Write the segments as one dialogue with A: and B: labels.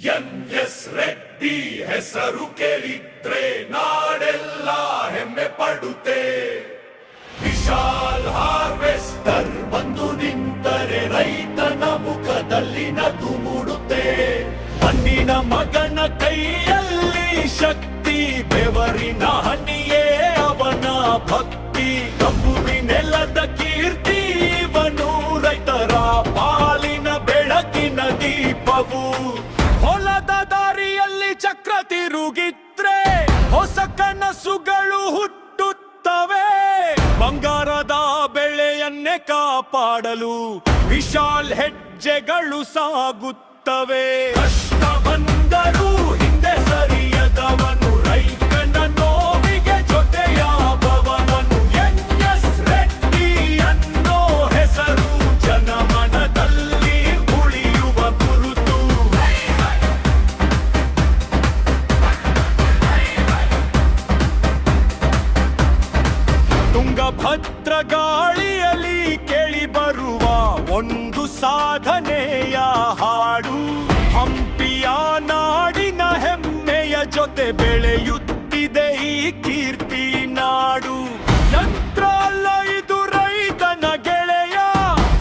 A: ಎನ್.ಎಸ್. ರೆಡ್ಡಿ ಹೆಸರು ಕೇಳಿದ್ರೆ ನಾಡೆಲ್ಲ ಹೆಮ್ಮೆ ಪಡುತ್ತೆ. ವಿಶಾಲ್ ಹಾರ್ವೆಸ್ಟರ್ ಬಂದು ನಿಂತರೆ ರೈತನ ಮುಖದಲ್ಲಿ ನಗು ಮೂಡುತ್ತೆ. ಮಣ್ಣಿನ ಮಗನ ಕೈಯಲ್ಲಿ ಶಕ್ತಿ, ಬೆವರಿನ ಹನಿಯೇ ಅವನ ಭಕ್ತಿ. ಕಬ್ಬು ನೆಲದ ಕೀರ್ತಿ ಇವನು, ರೈತರ ಪಾಲಿನ ಬೆಳಕಿನ ದೀಪವು. ಹೊಲದ ದಾರಿಯಲ್ಲಿ ಚಕ್ರ ತಿರುಗಿದ್ರೆ ಹೊಸ ಕನಸುಗಳು ಹುಟ್ಟುತ್ತವೆ. ಬಂಗಾರದ ಬೆಳೆಯನ್ನೇ ಕಾಪಾಡಲು ವಿಶಾಲ್ ಹೆಜ್ಜೆಗಳು ಸಾಗುತ್ತವೆ. ಕಷ್ಟ ಬಂದರೂ ಹಿಂದೆ ಸರಿಯದವನು, ರೈತನ ನೋವಿಗೆ ಜೊತೆಯಾದವನು. ಎನ್.ಎಸ್. ರೆಡ್ಡಿ ಅನ್ನೋ ಹೆಸರು ಜನಮನದಲ್ಲಿ ಉಳಿಯುವ ಗುರುತು. ತುಂಗಭದ್ರ ಗಾಳಿಯಲ್ಲಿ ಕೇಳಿ ಬರುವ ಒಂದು ಸಾಧನೆಯ ಹಾಡು. ಹಂಪಿಯ ನಾಡಿನ ಹೆಮ್ಮೆಯ ಜೊತೆ ಬೆಳೆಯುತ್ತಿದೆ ಈ ಕೀರ್ತಿ ನಾಡು. ಯಂತ್ರ ಅಲ್ಲ ಇದು ರೈತನ ಗೆಳೆಯ,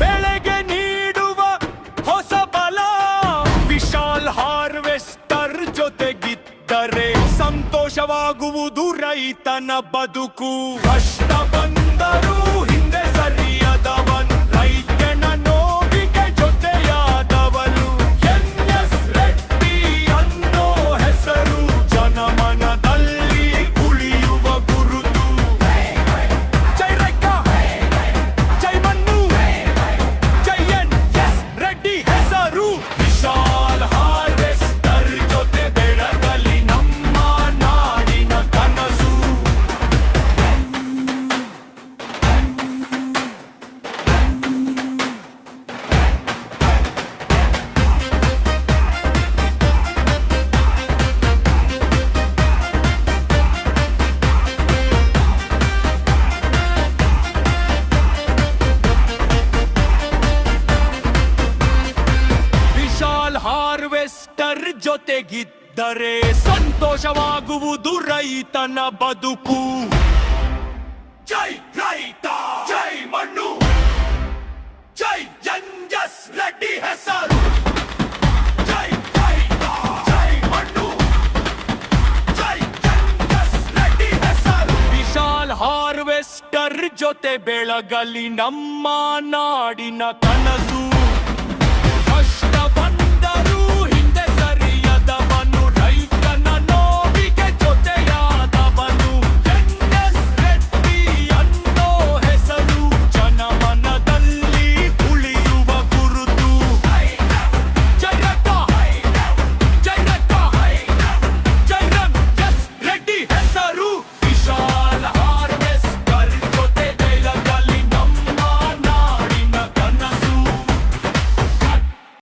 A: ಬೆಳೆಗೆ ನೀಡುವ ಹೊಸ ಬಲ. ವಿಶಾಲ್ ಹಾರ್ವೆಸ್ಟರ್ ಜೊತೆಗಿದ್ದರೆ ಸಂತೋಷವಾಗುವುದು ರೈತನ ಬದುಕು. ಕಷ್ಟ ಬಂದರೂ ಹಿಂದೆ ಸರಿಯದವನು, ರೈತನ ನೋವಿಗೆ ಜೊತೆಯಾದವನು. ಎನ್.ಎಸ್. ರೆಡ್ಡಿ ಅನ್ನೋ ಹೆಸರು ಜನಮನದಲ್ಲಿ ಉಳಿಯುವ ಗುರುತು. ಜೈ ರೈತ, ಜೈ ಮಣ್ಣು, ಜೈ ಎನ್.ಎಸ್. ರೆಡ್ಡಿ ಹೆಸರು. ವಿಶಾಲ್ ಹಾರ್ವೆಸ್ಟರ್ ಜೊತೆ ಬೆಳಗಲಿ ನಮ್ಮ ನಾಡಿನ ಕನಸು. ವಿಶಾಲ್ ಹಾರ್ವೆಸ್ಟರ್ ಜೊತೆಗಿದ್ದರೆ ಸಂತೋಷವಾಗುವುದು ರೈತನ ಬದುಕು. ಜೈ ರೈತ, ಜೈ ಮಣ್ಣು, ಜೈ ಎನ್.ಎಸ್. ರೆಡ್ಡಿ ಹೆಸರು. ಜೈ ರೈತ, ಜೈ ಮಣ್ಣು, ಜೈ ಎನ್.ಎಸ್. ರೆಡ್ಡಿ ಹೆಸರು. ವಿಶಾಲ್ ಹಾರ್ವೆಸ್ಟರ್ ಜೊತೆ ಬೆಳಗಲಿ ನಮ್ಮ ನಾಡಿನ ಕನಸು.